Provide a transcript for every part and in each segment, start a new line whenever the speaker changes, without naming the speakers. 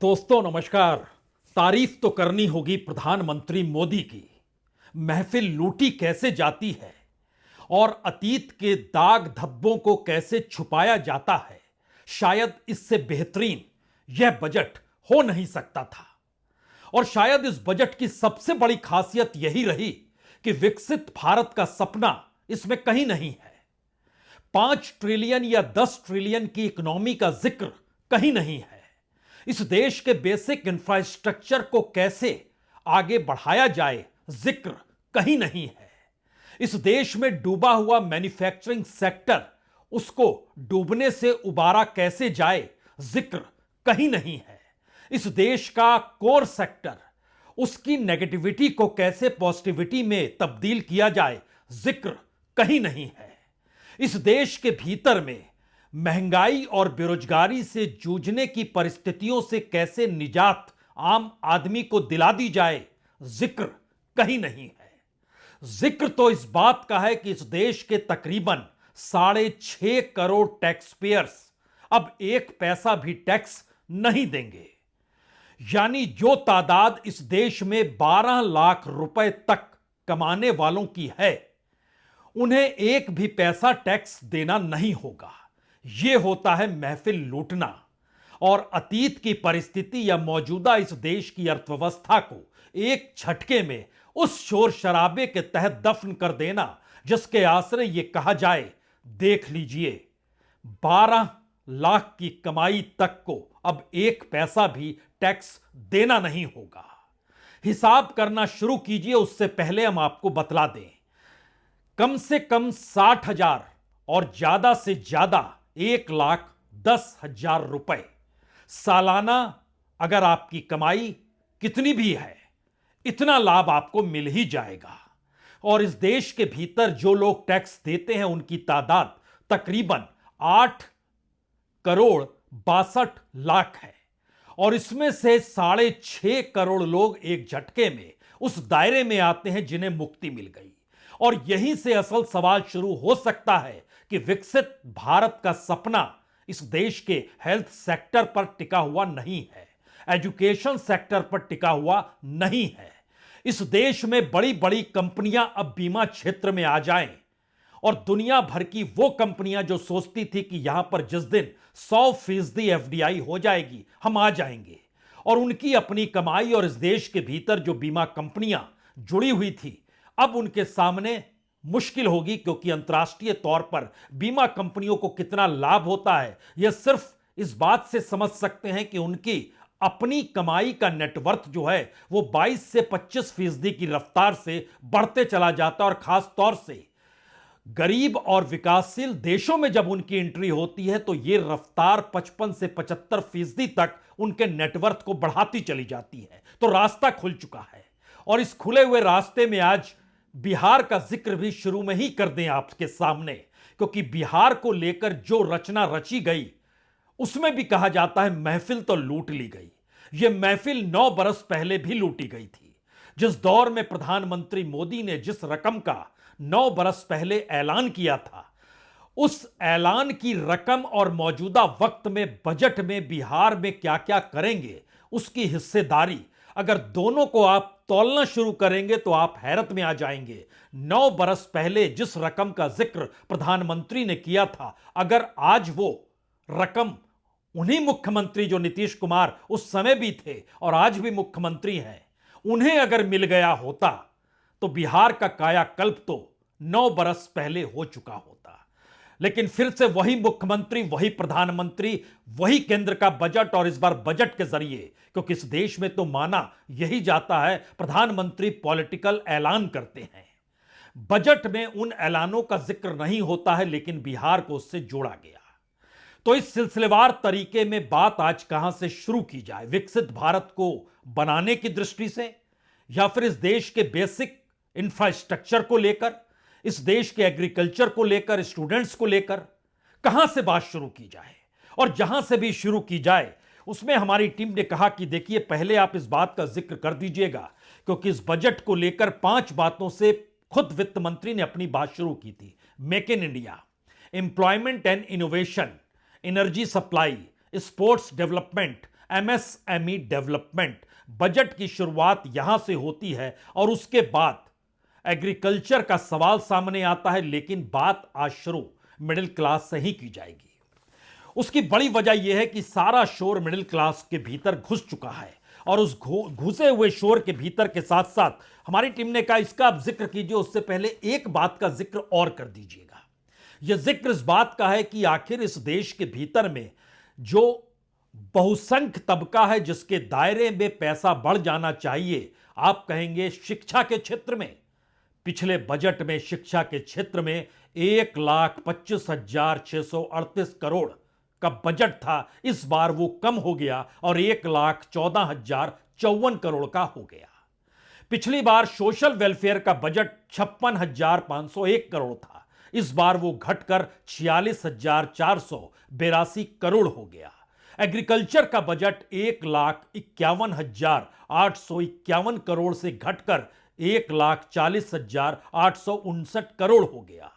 दोस्तों नमस्कार। तारीफ तो करनी होगी प्रधानमंत्री मोदी की। महफिल लूटी कैसे जाती है और अतीत के दाग धब्बों को कैसे छुपाया जाता है, शायद इससे बेहतरीन यह बजट हो नहीं सकता था। और शायद इस बजट की सबसे बड़ी खासियत यही रही कि विकसित भारत का सपना इसमें कहीं नहीं है। 5 ट्रिलियन या 10 ट्रिलियन की इकोनॉमी का जिक्र कहीं नहीं है। इस देश के बेसिक इंफ्रास्ट्रक्चर को कैसे आगे बढ़ाया जाए, जिक्र कहीं नहीं है। इस देश में डूबा हुआ मैन्युफैक्चरिंग सेक्टर, उसको डूबने से उबारा कैसे जाए, जिक्र कहीं नहीं है। इस देश का कोर सेक्टर, उसकी नेगेटिविटी को कैसे पॉजिटिविटी में तब्दील किया जाए, जिक्र कहीं नहीं है। इस देश के भीतर में महंगाई और बेरोजगारी से जूझने की परिस्थितियों से कैसे निजात आम आदमी को दिला दी जाए, जिक्र कहीं नहीं है। जिक्र तो इस बात का है कि इस देश के तकरीबन 6.5 करोड़ टैक्स पेयर्स अब 1 पैसा भी टैक्स नहीं देंगे। यानी जो तादाद इस देश में 12 लाख रुपए तक कमाने वालों की है, उन्हें एक भी पैसा टैक्स देना नहीं होगा। यह होता है महफिल लूटना और अतीत की परिस्थिति या मौजूदा इस देश की अर्थव्यवस्था को एक झटके में उस शोर शराबे के तहत दफन कर देना जिसके आश्रय यह कहा जाए, देख लीजिए 12 लाख की कमाई तक को अब 1 पैसा भी टैक्स देना नहीं होगा। हिसाब करना शुरू कीजिए, उससे पहले हम आपको बतला दें, कम से कम 60,000 और ज्यादा से ज्यादा 1,10,000 रुपए सालाना अगर आपकी कमाई कितनी भी है, इतना लाभ आपको मिल ही जाएगा। और इस देश के भीतर जो लोग टैक्स देते हैं उनकी तादाद तकरीबन 8,62,00,000 है। और इसमें से 6.5 करोड़ लोग एक झटके में उस दायरे में आते हैं जिन्हें मुक्ति मिल गई। और यहीं से असल सवाल शुरू हो सकता है कि विकसित भारत का सपना इस देश के हेल्थ सेक्टर पर टिका हुआ नहीं है, एजुकेशन सेक्टर पर टिका हुआ नहीं है। इस देश में बड़ी बड़ी कंपनियां अब बीमा क्षेत्र में आ जाएं और दुनिया भर की वो कंपनियां जो सोचती थी कि यहां पर जिस दिन 100% एफडीआई हो जाएगी हम आ जाएंगे, और उनकी अपनी कमाई और इस देश के भीतर जो बीमा कंपनियां जुड़ी हुई थी, अब उनके सामने मुश्किल होगी, क्योंकि अंतर्राष्ट्रीय तौर पर बीमा कंपनियों को कितना लाभ होता है यह सिर्फ इस बात से समझ सकते हैं कि उनकी अपनी कमाई का नेटवर्थ जो है वो 22 से 25% की रफ्तार से बढ़ते चला जाता है। और खास तौर से गरीब और विकासशील देशों में जब उनकी एंट्री होती है तो यह रफ्तार 55 से 75% तक उनके नेटवर्थ को बढ़ाती चली जाती है। तो रास्ता खुल चुका है, और इस खुले हुए रास्ते में आज बिहार का जिक्र भी शुरू में ही कर दें आपके सामने, क्योंकि बिहार को लेकर जो रचना रची गई उसमें भी कहा जाता है महफिल तो लूट ली गई। यह महफिल 9 बरस पहले भी लूटी गई थी। जिस दौर में प्रधानमंत्री मोदी ने जिस रकम का 9 बरस पहले ऐलान किया था, उस ऐलान की रकम और मौजूदा वक्त में बजट में बिहार में क्या क्या करेंगे उसकी हिस्सेदारी, अगर दोनों को आप तौलना शुरू करेंगे तो आप हैरत में आ जाएंगे। 9 बरस पहले जिस रकम का जिक्र प्रधानमंत्री ने किया था, अगर आज वो रकम उन्हीं मुख्यमंत्री जो नीतीश कुमार उस समय भी थे और आज भी मुख्यमंत्री हैं, उन्हें अगर मिल गया होता तो बिहार का कायाकल्प तो 9 बरस पहले हो चुका होता। लेकिन फिर से वही मुख्यमंत्री, वही प्रधानमंत्री, वही केंद्र का बजट, और इस बार बजट के जरिए, क्योंकि इस देश में तो माना यही जाता है प्रधानमंत्री पॉलिटिकल ऐलान करते हैं। बजट में उन ऐलानों का जिक्र नहीं होता है, लेकिन बिहार को उससे जोड़ा गया। तो इस सिलसिलेवार तरीके में बात आज कहां से शुरू की जाए, विकसित भारत को बनाने की दृष्टि से, या फिर इस देश के बेसिक इंफ्रास्ट्रक्चर को लेकर, इस देश के एग्रीकल्चर को लेकर, स्टूडेंट्स को लेकर, कहां से बात शुरू की जाए। और जहां से भी शुरू की जाए उसमें हमारी टीम ने कहा कि देखिए, पहले आप इस बात का जिक्र कर दीजिएगा, क्योंकि इस बजट को लेकर 5 बातों से खुद वित्त मंत्री ने अपनी बात शुरू की थी। Make in India, employment and innovation, energy supply, sports development MSME development. Budget की शुरुआत यहां से होती है और उसके बाद एग्रीकल्चर का सवाल सामने आता है, लेकिन बात आज शुरू मिडिल क्लास से ही की जाएगी। उसकी बड़ी वजह यह है कि सारा शोर मिडिल क्लास के भीतर घुस चुका है और उस घुसे हुए शोर के भीतर के साथ साथ हमारी टीम ने कहा इसका आप जिक्र कीजिए, उससे पहले एक बात का जिक्र और कर दीजिएगा। यह जिक्र इस बात का है कि आखिर इस देश के भीतर में जो बहुसंख्य तबका है जिसके दायरे में पैसा बढ़ जाना चाहिए, आप कहेंगे शिक्षा के क्षेत्र में। पिछले बजट में शिक्षा के क्षेत्र में 1,25,638 करोड़ का बजट था, इस बार वो कम हो गया और 1,14,054 करोड़ का हो गया। पिछली बार सोशल वेलफेयर का बजट 56,501 करोड़ था, इस बार वो घटकर 46,482 करोड़ हो गया। एग्रीकल्चर का बजट 1,51,851 करोड़ से घटकर 1,40,859 करोड़ हो गया।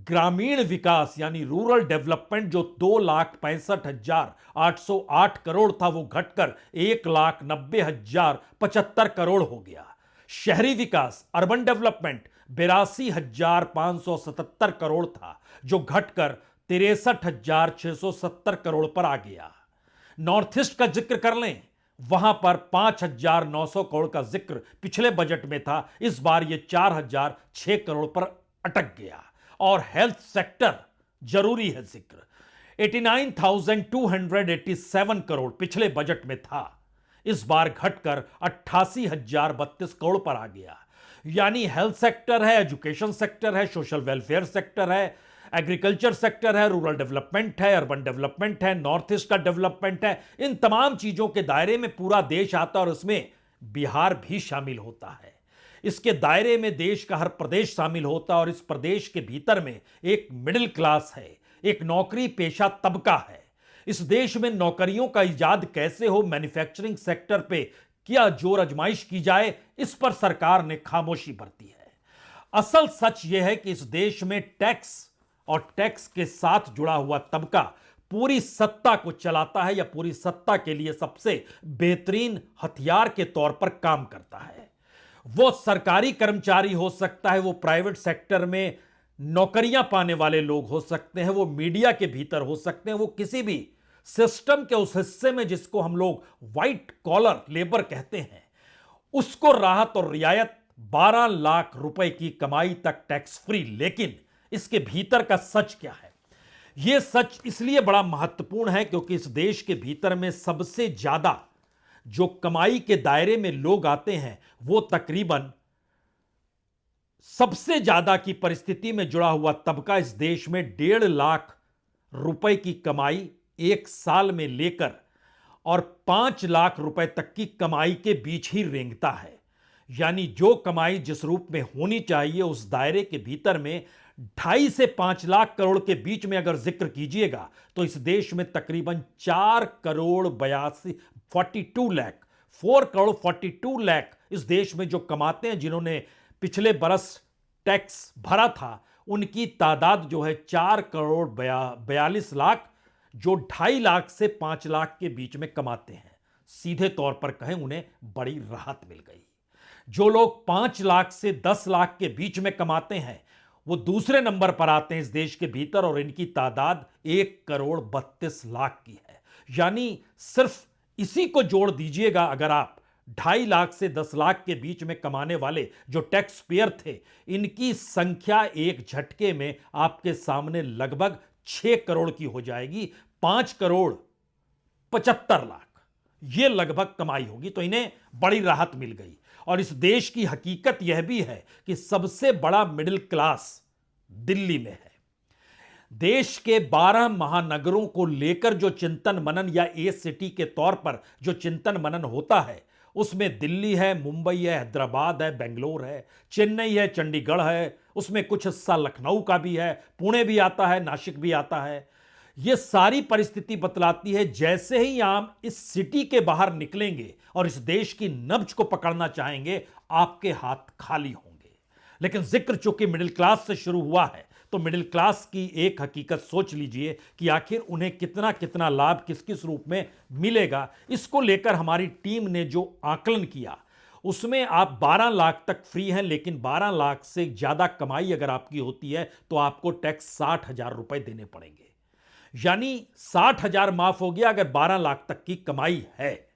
ग्रामीण विकास यानी रूरल डेवलपमेंट जो 2,65,808 करोड़ था, वो घटकर 1,90,075 करोड़ हो गया। शहरी विकास अर्बन डेवलपमेंट 82,577 करोड़ था, जो घटकर 63,670 करोड़ पर आ गया। नॉर्थ ईस्ट का जिक्र कर लें, वहां पर 5,900 करोड़ का जिक्र पिछले बजट में था, इस बार यह 4,006 करोड़ पर अटक गया। और हेल्थ सेक्टर जरूरी है जिक्र, 89,287 करोड़ पिछले बजट में था, इस बार घटकर 88,032 करोड़ पर आ गया। यानी हेल्थ सेक्टर है, एजुकेशन सेक्टर है, सोशल वेलफेयर सेक्टर है, एग्रीकल्चर सेक्टर है, रूरल डेवलपमेंट है, अर्बन डेवलपमेंट है, नॉर्थ ईस्ट का डेवलपमेंट है, इन तमाम चीजों के दायरे में पूरा देश आता है और इसमें बिहार भी शामिल होता है। इसके दायरे में देश का हर प्रदेश शामिल होता है और इस प्रदेश के भीतर में एक मिडिल क्लास है, एक नौकरी पेशा तबका है। इस देश में नौकरियों का इजाद कैसे हो, मैन्युफैक्चरिंग सेक्टर पे क्या जोर आजमाइश की जाए, इस पर सरकार ने खामोशी बरती है। असल सच यह है कि इस देश में टैक्स और टैक्स के साथ जुड़ा हुआ तबका पूरी सत्ता को चलाता है या पूरी सत्ता के लिए सबसे बेहतरीन हथियार के तौर पर काम करता है। वो सरकारी कर्मचारी हो सकता है, वो प्राइवेट सेक्टर में नौकरियां पाने वाले लोग हो सकते हैं, वो मीडिया के भीतर हो सकते हैं, वो किसी भी सिस्टम के उस हिस्से में जिसको हम लोग व्हाइट कॉलर लेबर कहते हैं, उसको राहत और रियायत 12 लाख रुपए की कमाई तक टैक्स फ्री। लेकिन इसके भीतर का सच क्या है? यह सच इसलिए बड़ा महत्वपूर्ण है क्योंकि इस देश के भीतर में सबसे ज्यादा जो कमाई के दायरे में लोग आते हैं, वो तकरीबन सबसे ज्यादा की परिस्थिति में जुड़ा हुआ तबका इस देश में 1.5 लाख रुपए की कमाई एक साल में लेकर और 5 लाख रुपए तक की कमाई के बीच ही रेंगता है। यानी जो कमाई जिस रूप में होनी चाहिए उस दायरे के भीतर में 2.5 से 5 लाख करोड़ के बीच में अगर जिक्र कीजिएगा तो इस देश में तकरीबन 4 करोड़ 42 लाख 4 करोड़ 42 लाख इस देश में जो कमाते हैं, जिन्होंने पिछले बरस टैक्स भरा था, उनकी तादाद जो है 4 करोड़ 42 लाख, जो 2.5 लाख से 5 लाख के बीच में कमाते हैं। सीधे तौर पर कहें, उन्हें बड़ी राहत मिल गई। जो लोग 5 लाख से 10 लाख के बीच में कमाते हैं, वो दूसरे नंबर पर आते हैं इस देश के भीतर और इनकी तादाद 1 करोड़ 32 लाख की है। यानी सिर्फ इसी को जोड़ दीजिएगा, अगर आप 2.5 लाख से 10 लाख के बीच में कमाने वाले जो टैक्स पेयर थे, इनकी संख्या एक झटके में आपके सामने लगभग 6 करोड़ की हो जाएगी। 5 करोड़ 75 लाख ये लगभग कमाई होगी, तो इन्हें बड़ी राहत मिल गई। और इस देश की हकीकत यह भी है कि सबसे बड़ा मिडिल क्लास दिल्ली में है। देश के 12 महानगरों को लेकर जो चिंतन मनन या ए सिटी के तौर पर जो चिंतन मनन होता है, उसमें दिल्ली है, मुंबई है, हैदराबाद है, बेंगलोर है, चेन्नई है, चंडीगढ़ है, उसमें कुछ हिस्सा लखनऊ का भी है, पुणे भी आता है, नासिक भी आता है। यह सारी परिस्थिति बतलाती है जैसे ही आप इस सिटी के बाहर निकलेंगे और इस देश की नब्ज को पकड़ना चाहेंगे, आपके हाथ खाली होंगे। लेकिन जिक्र चूंकि मिडिल क्लास से शुरू हुआ है, तो मिडिल क्लास की एक हकीकत सोच लीजिए कि आखिर उन्हें कितना कितना लाभ किस किस रूप में मिलेगा। इसको लेकर हमारी टीम ने जो आकलन किया उसमें आप 12 लाख तक फ्री हैं, लेकिन 12 लाख से ज्यादा कमाई अगर आपकी होती है तो आपको टैक्स 60,000 रुपए देने पड़ेंगे। यानी 60,000 माफ हो गया अगर 12 लाख तक की कमाई है।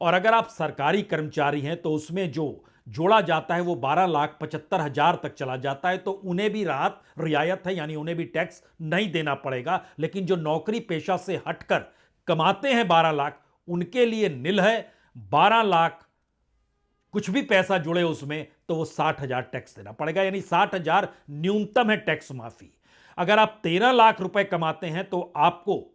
और अगर आप सरकारी कर्मचारी हैं तो उसमें जो जोड़ा जाता है वो 12,75,000 तक चला जाता है, तो उन्हें भी राहत रियायत है, यानी उन्हें भी टैक्स नहीं देना पड़ेगा। लेकिन जो नौकरी पेशा से हटकर कमाते हैं 12 लाख, उनके लिए निल है। 12 लाख कुछ भी पैसा जुड़े उसमें तो वो 60,000 टैक्स देना पड़ेगा, यानी 60,000 न्यूनतम है टैक्स माफी। अगर आप 13 लाख रुपए कमाते हैं तो आपको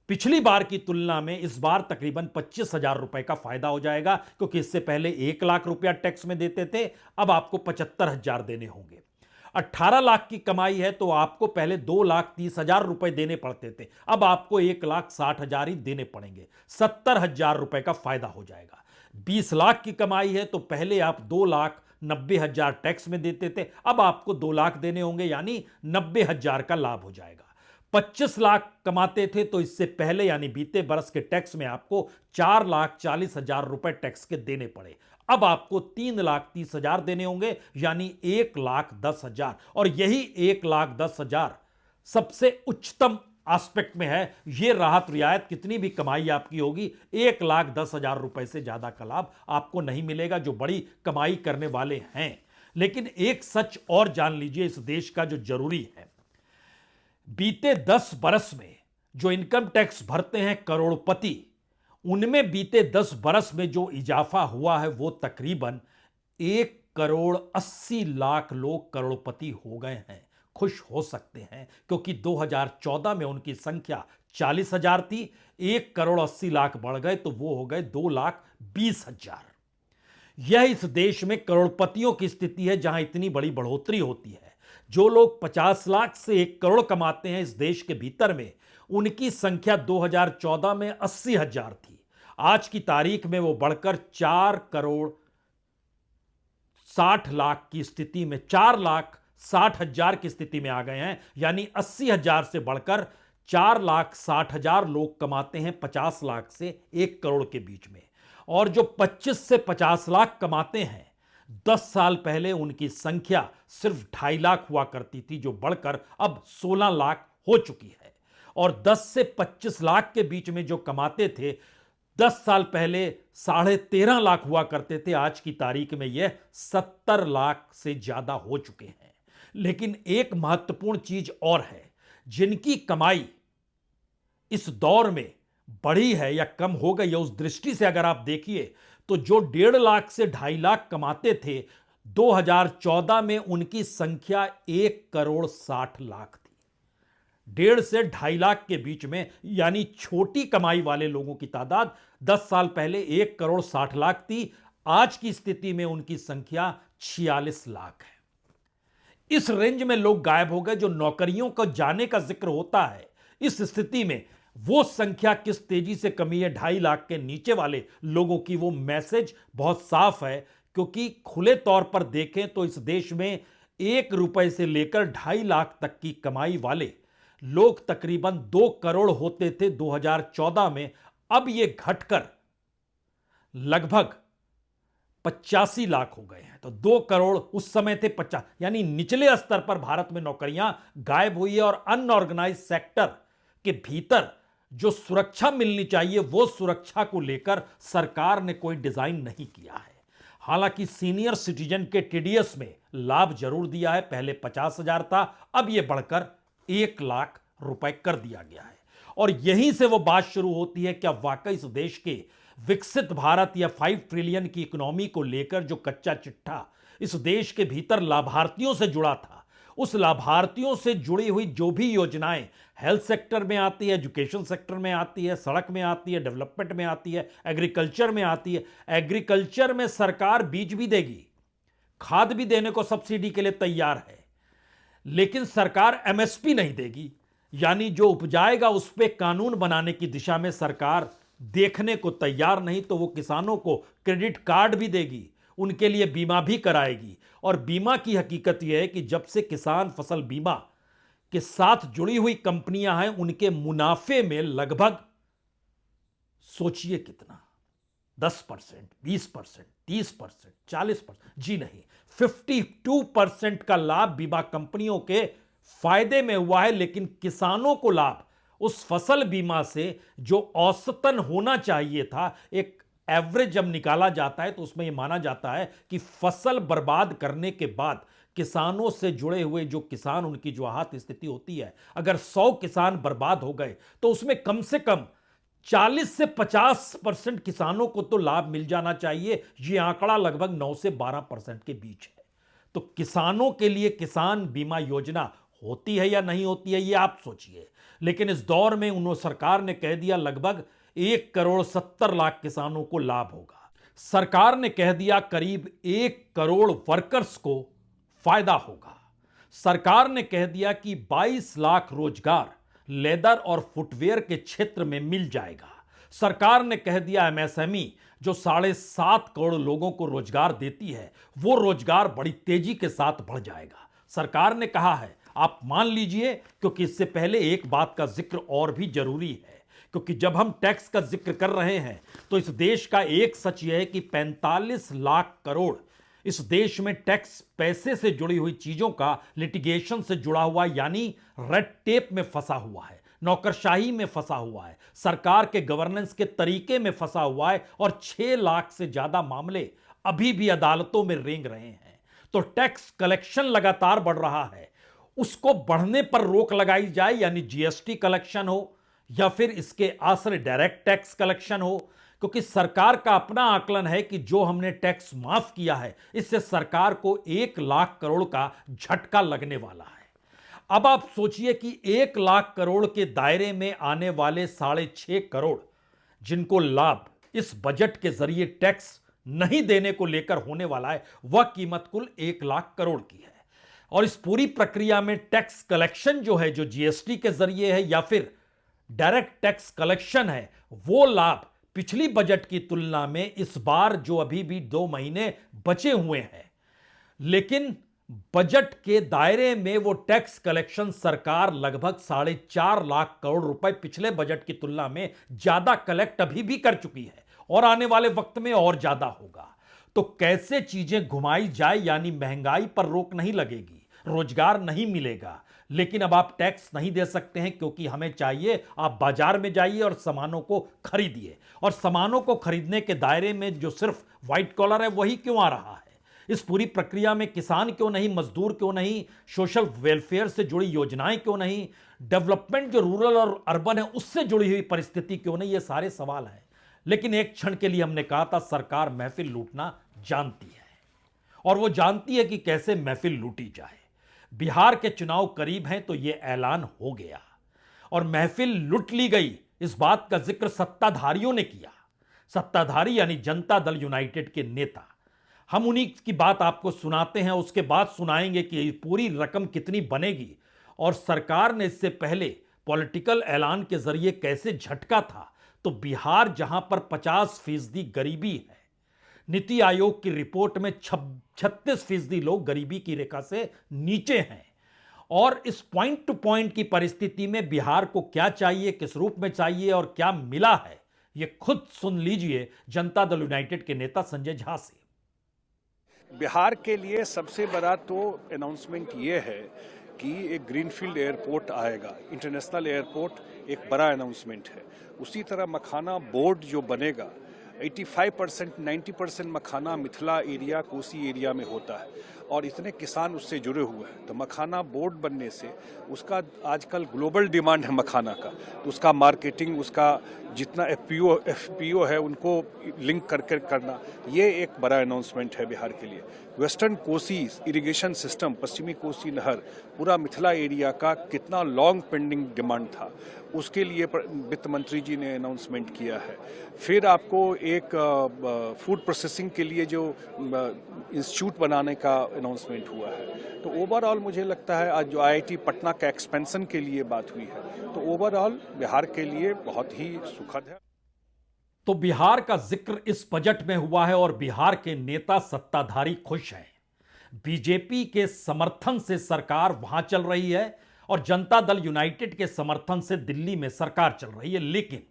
पिछली बार की तुलना में इस बार तकरीबन 25,000 रुपए का फायदा हो जाएगा, क्योंकि इससे पहले 1 लाख रुपया टैक्स में देते थे, अब आपको 75,000 देने होंगे। 18 लाख की कमाई है तो आपको पहले 2,30,000 रुपए देने पड़ते थे, अब आपको 1,60,000 ही देने पड़ेंगे। 70,000 रुपए का फायदा हो जाएगा। 20 लाख की कमाई है तो पहले आप 2,90,000 टैक्स में देते थे, अब आपको 2 लाख देने होंगे, यानी 90,000 का लाभ हो जाएगा। 25 लाख कमाते थे तो इससे पहले यानी बीते बरस के टैक्स में आपको 4,40,000 रुपए टैक्स के देने पड़े, अब आपको 3,30,000 देने होंगे, यानी 1,10,000। और यही 1,10,000 सबसे उच्चतम एस्पेक्ट में है। यह राहत रियायत कितनी भी कमाई आपकी होगी, 1,10,000 रुपए से ज्यादा का लाभ आपको नहीं मिलेगा जो बड़ी कमाई करने वाले हैं। लेकिन एक सच और जान लीजिए इस देश का जो जरूरी है, बीते 10 बरस में जो इनकम टैक्स भरते हैं करोड़पति, उनमें बीते 10 बरस में जो इजाफा हुआ है वो तकरीबन 1,80,00,000 लोग करोड़पति हो गए हैं। खुश हो सकते हैं क्योंकि 2014 में उनकी संख्या 40,000 थी, 1,80,00,000 बढ़ गए तो वो हो गए 2,20,000। यह इस देश में करोड़पतियों की स्थिति है जहां इतनी बड़ी बढ़ोतरी होती है। जो लोग 50 लाख से 1 करोड़ कमाते हैं इस देश के भीतर में, उनकी संख्या 2014 में 80,000 थी, आज की तारीख में वो बढ़कर 4,60,00,000 की स्थिति में 4,60,000 की स्थिति में आ गए हैं। यानी 80,000 से बढ़कर 4,60,000 लोग कमाते हैं 50 लाख से 1 करोड़ के बीच में। और जो 25 से 50 लाख कमाते हैं, 10 साल पहले उनकी संख्या सिर्फ 2.5 लाख हुआ करती थी, जो बढ़कर अब 16 लाख हो चुकी है। और 10 से 25 लाख के बीच में जो कमाते थे, 10 साल पहले 13.5 लाख हुआ करते थे, आज की तारीख में यह 70 लाख से ज्यादा हो चुके हैं। लेकिन एक महत्वपूर्ण चीज और है, जिनकी कमाई इस दौर में बढ़ी है या कम हो गई है, उस दृष्टि से अगर आप देखिए तो जो 1.5 लाख से 2.5 लाख कमाते थे 2014 में, उनकी संख्या 1,60,00,000 थी। 1.5 से 2.5 लाख के बीच में, यानी छोटी कमाई वाले लोगों की तादाद 10 साल पहले 1,60,00,000 थी, आज की स्थिति में उनकी संख्या 46 लाख है। इस रेंज में लोग गायब हो गए। जो नौकरियों को जाने का जिक्र होता है, इस स्थिति में वो संख्या किस तेजी से कमी है 2.5 लाख के नीचे वाले लोगों की, वो मैसेज बहुत साफ है। क्योंकि खुले तौर पर देखें तो इस देश में 1 रुपए से लेकर 2.5 लाख तक की कमाई वाले लोग तकरीबन 2 करोड़ होते थे 2014 में, अब ये घटकर लगभग 85 लाख हो गए हैं। तो 2 करोड़ उस समय थे 50, यानी निचले स्तर पर भारत में नौकरियां गायब हुई है। और अनऑर्गेनाइज सेक्टर के भीतर जो सुरक्षा मिलनी चाहिए, वो सुरक्षा को लेकर सरकार ने कोई डिजाइन नहीं किया है। हालांकि सीनियर सिटीजन के टीडीएस में लाभ जरूर दिया है, पहले 50,000 था, अब यह बढ़कर 1 लाख रुपए कर दिया गया है। और यहीं से वो बात शुरू होती है, क्या वाकई इस देश के विकसित भारत या 5 ट्रिलियन की इकोनॉमी को लेकर जो कच्चा चिट्ठा इस देश के भीतर लाभार्थियों से जुड़ा था, उस लाभार्थियों से जुड़ी हुई जो भी योजनाएं हेल्थ सेक्टर में आती है, एजुकेशन सेक्टर में आती है, सड़क में आती है, डेवलपमेंट में आती है, एग्रीकल्चर में आती है। एग्रीकल्चर में सरकार बीज भी देगी, खाद भी देने को सब्सिडी के लिए तैयार है, लेकिन सरकार एमएसपी नहीं देगी। यानी जो उपजाएगा उस पर कानून बनाने की दिशा में सरकार देखने को तैयार नहीं। तो वो किसानों को क्रेडिट कार्ड भी देगी, उनके लिए बीमा भी कराएगी। और बीमा की हकीकत यह है कि जब से किसान फसल बीमा के साथ जुड़ी हुई कंपनियां हैं, उनके मुनाफे में लगभग सोचिए कितना, 10%, 20%, 30%, 40%, जी नहीं, 52% का लाभ बीमा कंपनियों के फायदे में हुआ है। लेकिन किसानों को लाभ उस फसल बीमा से जो औसतन होना चाहिए था, एक एवरेज जब निकाला जाता है तो उसमें यह माना जाता है कि फसल बर्बाद करने के बाद किसानों से जुड़े हुए जो किसान, उनकी जो आहत स्थिति होती है, अगर 100 किसान बर्बाद हो गए तो उसमें कम से कम 40 से 50% किसानों को तो लाभ मिल जाना चाहिए। यह आंकड़ा लगभग 9 से 12% के बीच है। तो किसानों के लिए किसान बीमा योजना होती है या नहीं होती है, यह आप सोचिए। लेकिन इस दौर में उन्होंने, सरकार ने कह दिया लगभग 1,70,00,000 किसानों को लाभ होगा। सरकार ने कह दिया करीब 1 करोड़ वर्कर्स को फायदा होगा। सरकार ने कह दिया कि 22 लाख रोजगार लेदर और फुटवेयर के क्षेत्र में मिल जाएगा। सरकार ने कह दिया एमएसएमई जो 7.5 करोड़ लोगों को रोजगार देती है, वो रोजगार बड़ी तेजी के साथ बढ़ जाएगा। सरकार ने कहा है, आप मान लीजिए, क्योंकि इससे पहले एक बात का जिक्र और भी जरूरी है, क्योंकि जब हम टैक्स का जिक्र कर रहे हैं तो इस देश का एक सच यह है कि 45 लाख करोड़ इस देश में टैक्स पैसे से जुड़ी हुई चीजों का लिटिगेशन से जुड़ा हुआ, यानी रेड टेप में फंसा हुआ है, नौकरशाही में फंसा हुआ है, सरकार के गवर्नेंस के तरीके में फंसा हुआ है, और 6 लाख से ज्यादा मामले अभी भी अदालतों में रेंग रहे हैं। तो टैक्स कलेक्शन लगातार बढ़ रहा है, उसको बढ़ने पर रोक लगाई जाए, यानी जीएसटी कलेक्शन हो या फिर इसके आश्रय डायरेक्ट टैक्स कलेक्शन हो, क्योंकि सरकार का अपना आकलन है कि जो हमने टैक्स माफ किया है, इससे सरकार को 1 लाख करोड़ का झटका लगने वाला है। अब आप सोचिए कि 1 लाख करोड़ के दायरे में आने वाले 6.5 करोड़ जिनको लाभ इस बजट के जरिए टैक्स नहीं देने को लेकर होने वाला है, वह कीमत कुल 1 लाख करोड़ की है। और इस पूरी प्रक्रिया में टैक्स कलेक्शन जो है, जो जीएसटी के जरिए है या फिर डायरेक्ट टैक्स कलेक्शन है, वो लाभ पिछली बजट की तुलना में इस बार जो अभी भी 2 महीने बचे हुए हैं, लेकिन बजट के दायरे में वो टैक्स कलेक्शन सरकार लगभग 4.5 लाख करोड़ रुपए पिछले बजट की तुलना में ज्यादा कलेक्ट अभी भी कर चुकी है, और आने वाले वक्त में और ज्यादा होगा। तो कैसे चीजें घुमाई जाए, यानी महंगाई पर रोक नहीं लगेगी, रोजगार नहीं मिलेगा, लेकिन अब आप टैक्स नहीं दे सकते हैं, क्योंकि हमें चाहिए आप बाजार में जाइए और सामानों को खरीदिए, और सामानों को खरीदने के दायरे में जो सिर्फ व्हाइट कॉलर है वही क्यों आ रहा है? इस पूरी प्रक्रिया में किसान क्यों नहीं, मजदूर क्यों नहीं, सोशल वेलफेयर से जुड़ी योजनाएं क्यों नहीं, डेवलपमेंट जो रूरल और अर्बन है उससे जुड़ी हुई परिस्थिति क्यों नहीं? ये सारे सवाल हैं। लेकिन एक क्षण के लिए हमने कहा था, सरकार महफिल लूटना जानती है, और वो जानती है कि कैसे महफिल लूटी जाए। बिहार के चुनाव करीब हैं तो यह ऐलान हो गया, और महफिल लूट ली गई, इस बात का जिक्र सत्ताधारियों ने किया। सत्ताधारी यानी जनता दल यूनाइटेड के नेता। हम उन्हीं की बात आपको सुनाते हैं, उसके बाद सुनाएंगे कि पूरी रकम कितनी बनेगी, और सरकार ने इससे पहले पॉलिटिकल ऐलान के जरिए कैसे झटका था। तो बिहार जहां पर 50% गरीबी है, नीति आयोग की रिपोर्ट में 36% लोग गरीबी की रेखा से नीचे हैं, और इस पॉइंट टू पॉइंट की परिस्थिति में बिहार को क्या चाहिए, किस रूप में चाहिए और क्या मिला है, यह खुद सुन लीजिए जनता दल यूनाइटेड के नेता संजय झा से।
बिहार के लिए सबसे बड़ा तो अनाउंसमेंट ये है कि एक ग्रीनफील्ड एयरपोर्ट आएगा, इंटरनेशनल एयरपोर्ट एक बड़ा अनाउंसमेंट है। उसी तरह मखाना बोर्ड जो बनेगा, 85% 90% मखाना मिथिला एरिया, कोसी एरिया में होता है, और इतने किसान उससे जुड़े हुए हैं। तो मखाना बोर्ड बनने से उसका आजकल ग्लोबल डिमांड है मखाना का, तो उसका मार्केटिंग, उसका जितना एफपीओ है उनको लिंक करके करना, ये एक बड़ा अनाउंसमेंट है बिहार के लिए। वेस्टर्न कोसी इरिगेशन सिस्टम, पश्चिमी कोसी नहर, पूरा मिथिला एरिया का कितना लॉन्ग पेंडिंग डिमांड था, उसके लिए वित्त मंत्री जी ने अनाउंसमेंट किया है। फिर आपको एक फूड प्रोसेसिंग के लिए जो इंस्टीट्यूट बनाने का अनाउंसमेंट हुआ है। तो ओवरऑल मुझे लगता है आज जो आईआईटी पटना का एक्सपेंशन के लिए बात हुई है, तो ओवरऑल बिहार के लिए बहुत ही सुखद है।
तो बिहार का जिक्र इस बजट में हुआ है, और बिहार के नेता सत्ताधारी खुश हैं। बीजेपी के समर्थन से सरकार वहां चल रही है, और जनता दल यूनाइटेड के समर्थन से दिल्ली में सरकार चल रही है। लेकिन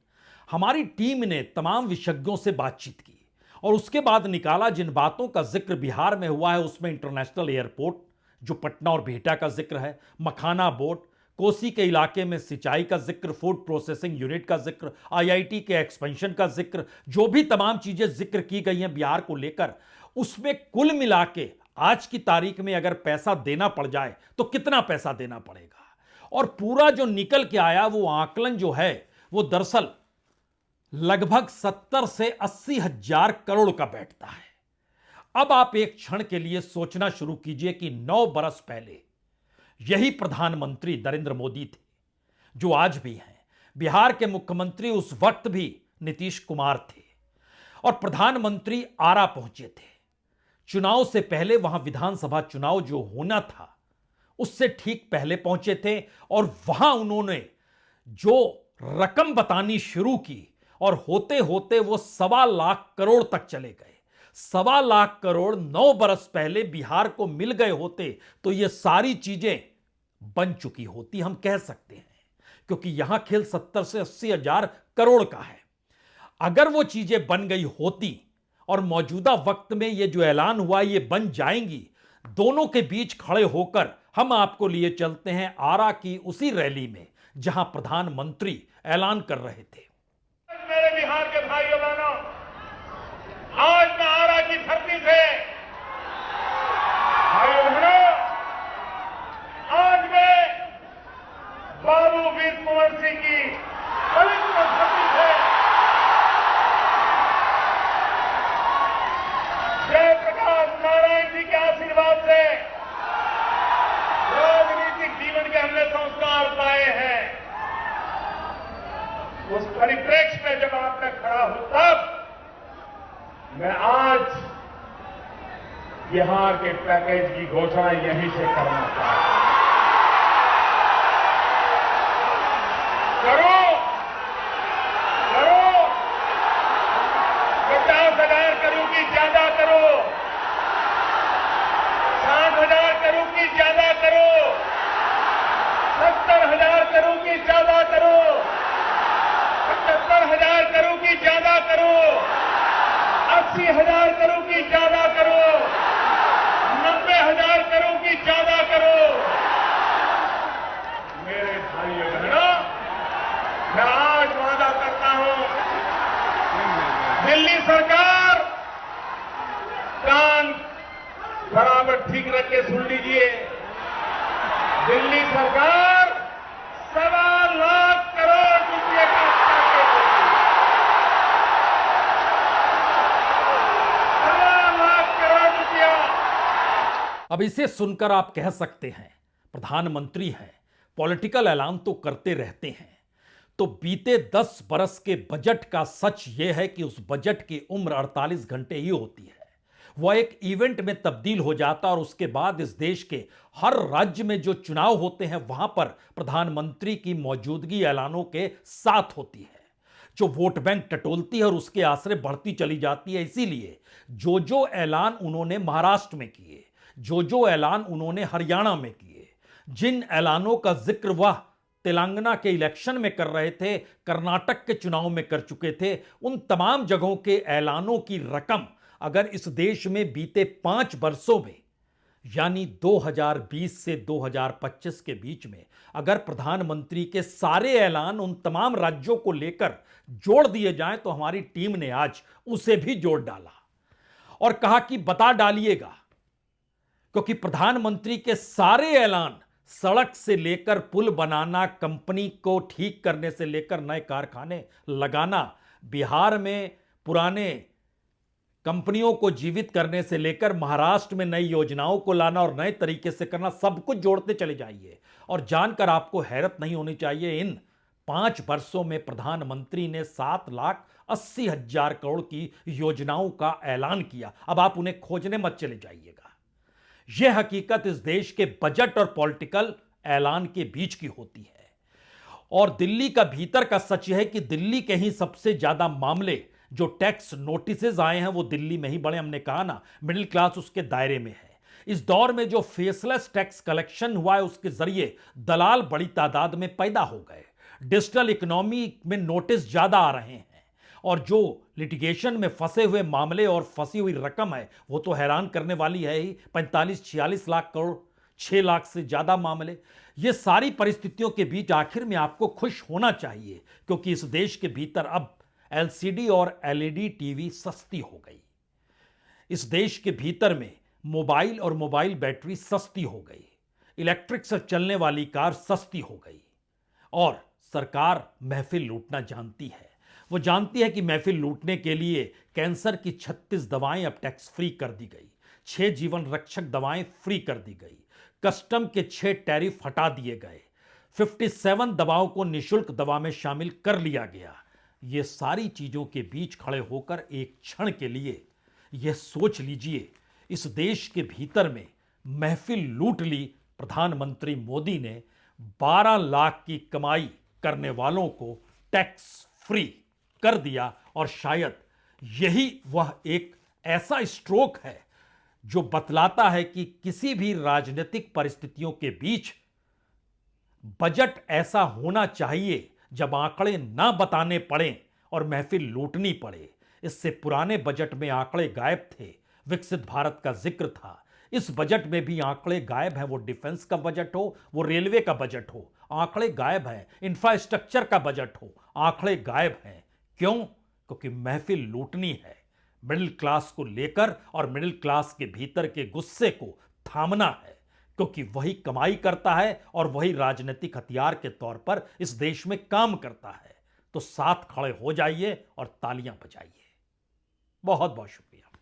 हमारी टीम ने तमाम विशेषज्ञों से बातचीत की और उसके बाद निकाला जिन बातों का जिक्र बिहार में हुआ है उसमें इंटरनेशनल एयरपोर्ट जो पटना और बिहटा का जिक्र है, मखाना बोर्ड, कोसी के इलाके में सिंचाई का जिक्र, फूड प्रोसेसिंग यूनिट का जिक्र, आईआईटी के एक्सपेंशन का जिक्र, जो भी तमाम चीजें जिक्र की गई हैं बिहार को लेकर, उसमें कुल मिला के आज की तारीख में अगर पैसा देना पड़ जाए तो कितना पैसा देना पड़ेगा। और पूरा जो निकल के आया वो आकलन जो है वो दरअसल लगभग 70 से 80 हजार करोड़ का बैठता है। अब आप एक क्षण के लिए सोचना शुरू कीजिए कि 9 बरस पहले यही प्रधानमंत्री नरेंद्र मोदी थे जो आज भी हैं। बिहार के मुख्यमंत्री उस वक्त भी नीतीश कुमार थे और प्रधानमंत्री आरा पहुंचे थे। चुनाव से पहले वहां विधानसभा चुनाव जो होना था उससे ठीक पहले पहुंचे थे और वहां उन्होंने जो रकम बतानी शुरू की और होते होते वो 1.25 लाख करोड़ तक चले गए। 1.25 लाख करोड़ 9 बरस पहले बिहार को मिल गए होते तो ये सारी चीजें बन चुकी होती, हम कह सकते हैं, क्योंकि यहां खेल 70 से 80 हजार करोड़ का है। अगर वो चीजें बन गई होती और मौजूदा वक्त में ये जो ऐलान हुआ ये बन जाएंगी, दोनों के बीच खड़े होकर हम आपको लिए चलते हैं आरा की उसी रैली में जहां प्रधानमंत्री ऐलान कर रहे थे।
मेरे बिहार के भाइयों बहनों, आज मैं आरा की धरती से भाइयों बहनों, आज मैं बाबू वीर कुंवर सिंह की पवित्र धरती से जयप्रकाश नारायण जी के आशीर्वाद से राजनीतिक जीवन के हमने संस्कार पाए हैं। उस परिप्रेक्ष्य में जब आप में खड़ा हूं तब मैं आज बिहार के पैकेज की घोषणा यहीं से करना चाहता हूं। करो 50,000 करोड़ की ज्यादा करो, 60,000 करोड़ की ज्यादा करो, 70,000 करोड़ की ज्यादा करो, 75,000 करोड़ की ज्यादा करो, 80,000 करोड़ की ज्यादा करो, 90,000 करोड़ की ज्यादा करो। मेरे भाइयों बहनों, मैं आज वादा करता हूं, दिल्ली सरकार कान बराबर ठीक रख के सुन लीजिए, दिल्ली सरकार 1.25 लाख करोड़ रुपए का पैकेज देगी। 1.25 लाख करोड़ रुपया।
अब इसे सुनकर आप कह सकते हैं प्रधानमंत्री हैं, पॉलिटिकल ऐलान तो करते रहते हैं। तो बीते 10 बरस के बजट का सच यह है कि उस बजट की उम्र 48 घंटे ही होती है। वह एक इवेंट में तब्दील हो जाता और उसके बाद इस देश के हर राज्य में जो चुनाव होते हैं वहां पर प्रधानमंत्री की मौजूदगी ऐलानों के साथ होती है, जो वोट बैंक टटोलती है और उसके आसरे बढ़ती चली जाती है। इसीलिए जो ऐलान उन्होंने महाराष्ट्र में किए, जो ऐलान उन्होंने हरियाणा में किए, जिन ऐलानों का जिक्र वह तेलंगाना के इलेक्शन में कर रहे थे, कर्नाटक के चुनाव में कर चुके थे, उन तमाम जगहों के ऐलानों की रकम अगर इस देश में बीते 5 वर्षों में यानी 2020 से 2025 के बीच में अगर प्रधानमंत्री के सारे ऐलान उन तमाम राज्यों को लेकर जोड़ दिए जाएं तो हमारी टीम ने आज उसे भी जोड़ डाला और कहा कि बता डालिएगा, क्योंकि प्रधानमंत्री के सारे ऐलान सड़क से लेकर पुल बनाना, कंपनी को ठीक करने से लेकर नए कारखाने लगाना, बिहार में पुराने कंपनियों को जीवित करने से लेकर महाराष्ट्र में नई योजनाओं को लाना और नए तरीके से करना, सब कुछ जोड़ते चले जाइए। और जानकर आपको हैरत नहीं होनी चाहिए, इन 5 वर्षों में प्रधानमंत्री ने 7,80,000 करोड़ की योजनाओं का ऐलान किया। अब आप उन्हें खोजने मत चले जाइएगा। यह हकीकत इस देश के बजट और पॉलिटिकल ऐलान के बीच की होती है। और दिल्ली का भीतर का सच यह है कि दिल्ली के ही सबसे ज्यादा मामले जो टैक्स नोटिसेज आए हैं वो दिल्ली में ही बड़े, हमने कहा ना, मिडिल क्लास उसके दायरे में है। इस दौर में जो फेसलेस टैक्स कलेक्शन हुआ है उसके जरिए दलाल बड़ी तादाद में पैदा हो गए। डिजिटल इकोनॉमी में नोटिस ज्यादा आ रहे हैं और जो लिटिगेशन में फंसे हुए मामले और फंसी हुई रकम है वो तो हैरान करने वाली है ही। 45-46 लाख करोड़, 6 लाख से ज्यादा मामले। ये सारी परिस्थितियों के बीच आखिर में आपको खुश होना चाहिए क्योंकि इस देश के भीतर अब एलसीडी और एलईडी टीवी सस्ती हो गई। इस देश के भीतर में मोबाइल और मोबाइल बैटरी सस्ती हो गई। इलेक्ट्रिक से चलने वाली कार सस्ती हो गई। और सरकार महफिल लूटना जानती है। वो जानती है कि महफिल लूटने के लिए कैंसर की 36 दवाएं अब टैक्स फ्री कर दी गई, 6 जीवन रक्षक दवाएं फ्री कर दी गई, कस्टम के 6 टैरिफ हटा दिए गए, 57 दवाओं को निशुल्क दवा में शामिल कर लिया गया। ये सारी चीजों के बीच खड़े होकर एक क्षण के लिए यह सोच लीजिए, इस देश के भीतर में महफिल लूट ली प्रधानमंत्री मोदी ने। 12 लाख की कमाई करने वालों को टैक्स फ्री कर दिया और शायद यही वह एक ऐसा स्ट्रोक है जो बतलाता है कि किसी भी राजनीतिक परिस्थितियों के बीच बजट ऐसा होना चाहिए जब आंकड़े ना बताने पड़े और महफिल लूटनी पड़े। इससे पुराने बजट में आंकड़े गायब थे, विकसित भारत का जिक्र था। इस बजट में भी आंकड़े गायब हैं, वो डिफेंस का बजट हो, वो रेलवे का बजट हो, आंकड़े गायब हैं, इंफ्रास्ट्रक्चर का बजट हो, आंकड़े गायब हैं। क्यों? क्योंकि महफिल लूटनी है, मिडिल क्लास को लेकर और मिडिल क्लास के भीतर के गुस्से को थामना है, क्योंकि वही कमाई करता है और वही राजनीतिक हथियार के तौर पर इस देश में काम करता है। तो साथ खड़े हो जाइए और तालियां बजाइए। बहुत बहुत शुक्रिया,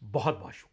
बहुत बहुत शुक्रिया।